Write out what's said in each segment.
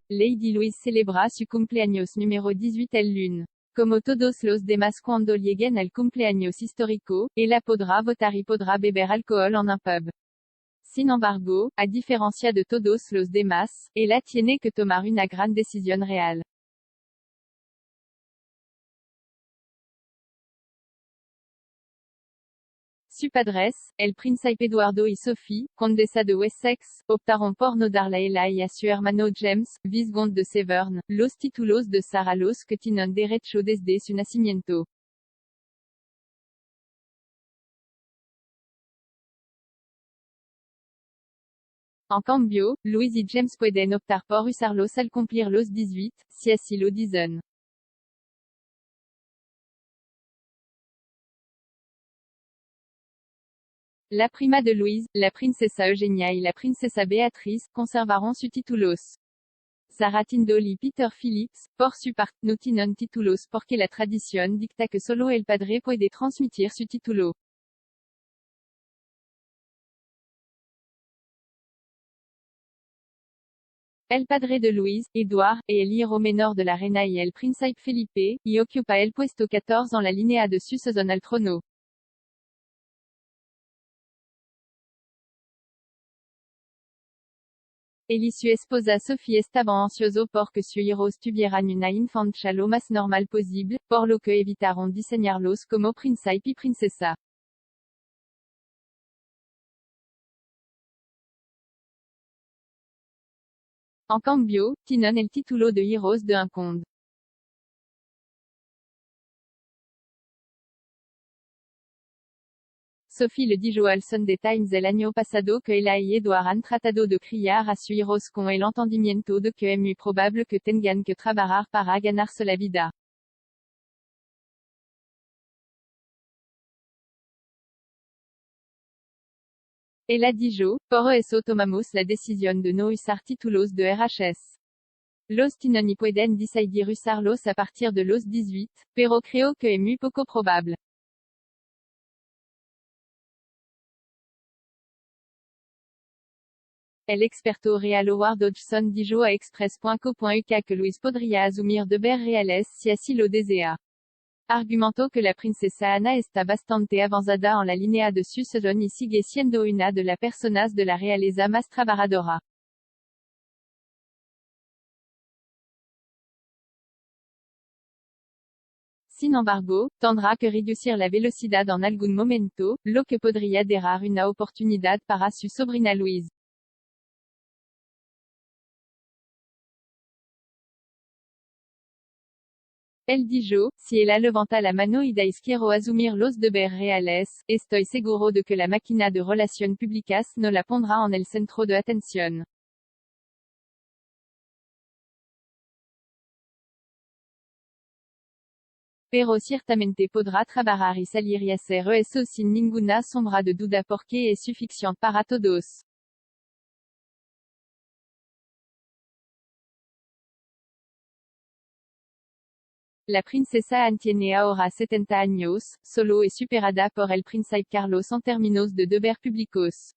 Lady Louise celebra su cumpleaños número 18 el lune. Como todos los demás cuando lleguen al cumpleaños histórico, ella podrá votar y podrá beber alcohol en un pub. Sin embargo, a diferencia de todos los demás, ella tiene que tomar una gran decisión real. Su padres, el príncipe Eduardo y Sophie, condesa de Wessex, optaron por no darle a ella y a su hermano James, vizconde de Severn, los títulos de Sar a los que tienen derecho desde su nacimiento. En cambio, Louise y James pueden optar por usarlos al cumplir los 18, si así lo dicen. La prima de Louise, la princesa Eugenia y la princesa Beatrice, conservarán sus títulos. Sarah Tindall y Peter Phillips, por su parte, no tienen títulos porque la tradición dicta que solo el padre puede transmitir su título. El padre de Louise, Edward, est el hijo menor de la reina y el príncipe Felipe, y ocupa el puesto 14 en la línea de sucesión al trono. Él y su esposa Sophie estaban ansiosos por que sus hijos tuvieran una infancia lo más normal posible, por lo que evitaron diseñarlos como príncipe y princesa. En cambio, tienen el título de hijos de un conde. Sophie le dijo al Sunday Times el año pasado que ella y Edward han tratado de criar a sus hijos con el entendimiento de que es muy probable que tengan que trabajar para ganarse la vida. Ella dijo, por eso tomamos la decisión de no usar títulos de RHS. Los tienen y pueden decidir usarlos a partir de los 18, pero creo que es muy poco probable. El experto real Howard Hodgson dijo a Express.co.uk que Louise podría asumir de bienes reales si así lo desea. Argumentó que la princesa Ana está bastante avanzada en la línea de sucesión y sigue siendo una de las personas de la realeza más trabajadora. Sin embargo, tendrá que reducir la velocidad en algún momento, lo que podría dejar una oportunidad para su sobrina Louise. Él dijo, si ella levanta la mano y dice quiero asumir los deberes reales, estoy seguro de que la máquina de relaciones públicas no la pondrá en el centro de atención. Pero ciertamente podrá trabajar y salir y hacer eso sin ninguna sombra de duda porque es suficiente para todos. La princesa Anne tiene ahora 70 años, solo es superada por el príncipe Carlos en términos de deberes públicos.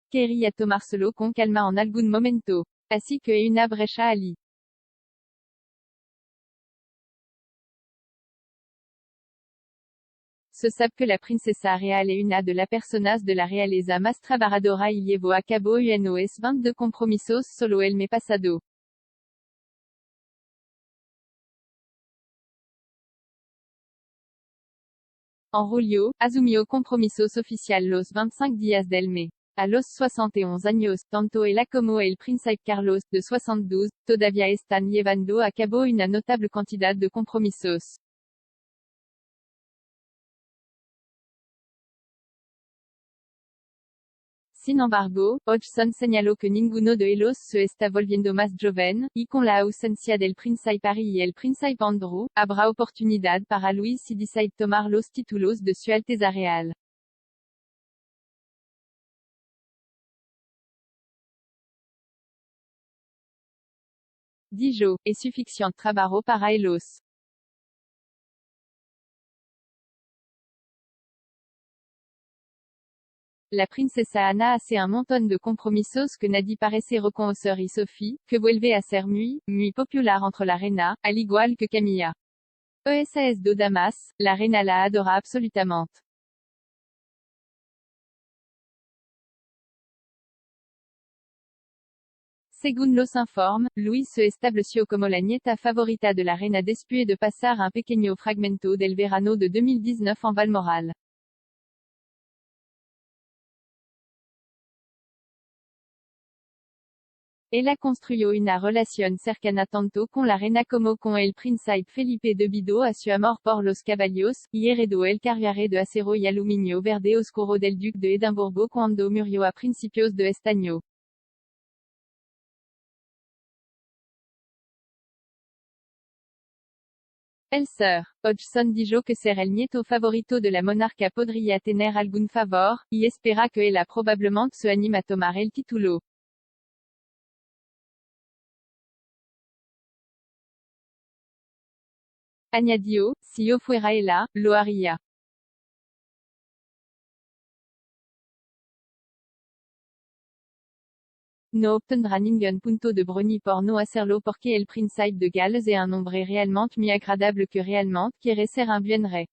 Quería tomárselo con calma en algún momento. Así que una brecha allí. Se sabe que la princesa real es una de las personas de la realeza más trabajadora y llevó a cabo unos 22 compromisos solo el mes pasado. En julio, asumió compromisos oficiales los 25 días del mes. A los 61 años, tanto ella como el príncipe Carlos, de 62, todavía están llevando a cabo una notable cantidad de compromisos. Sin embargo, Hodgson señaló que ninguno de ellos se está volviendo más joven, y con la ausencia del príncipe Harry y el príncipe Andrew, habrá oportunidad para Louise si decide tomar los títulos de su Alteza Real. Dijo, es suficiente trabajo para ellos. La princesa Anna hace un montón de compromisos que nadie parece reconocer y Sophie, que vuelve a ser muy popular entre la reina, al igual que Camilla. ESAS do Damas, la reina la adora absolutamente. Según los informes, Luis se estableció como la nieta favorita de la reina después de pasar un pequeño fragmento del verano de 2019 en Balmoral. Ella construyó una relación cercana tanto con la reina como con el príncipe Felipe debido a su amor por los caballos, y heredó el carruaje de acero y aluminio verde oscuro del duque de Edimburgo cuando murió a principios de este año. El Sir Hodgson dijo que ser el nieto favorito de la monarca podría tener algún favor, y espera que ella probablemente se anime a tomar el título. Añadió, si yo fuera ella, lo haría. No obtendrá ningún punto de Brony por no hacerlo porque el príncipe de Gales es un hombre realmente muy agradable que realmente quiere ser un buen rey.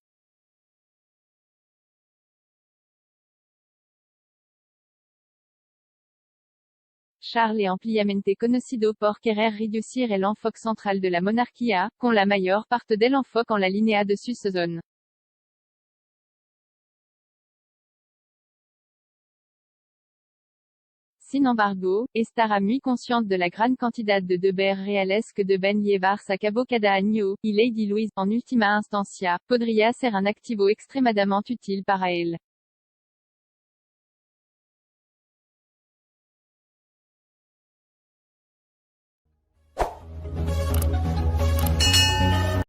Charles es ampliamente conocido por querer reducir el enfoque central de la monarquía, con la mayor parte del enfoque en la línea de sucesión. Sin embargo, estará muy consciente de la gran cantidad de deberes reales que deben llevarse a cabo cada año, y Lady Louise, en última instancia, podría ser un activo extremadamente útil para él.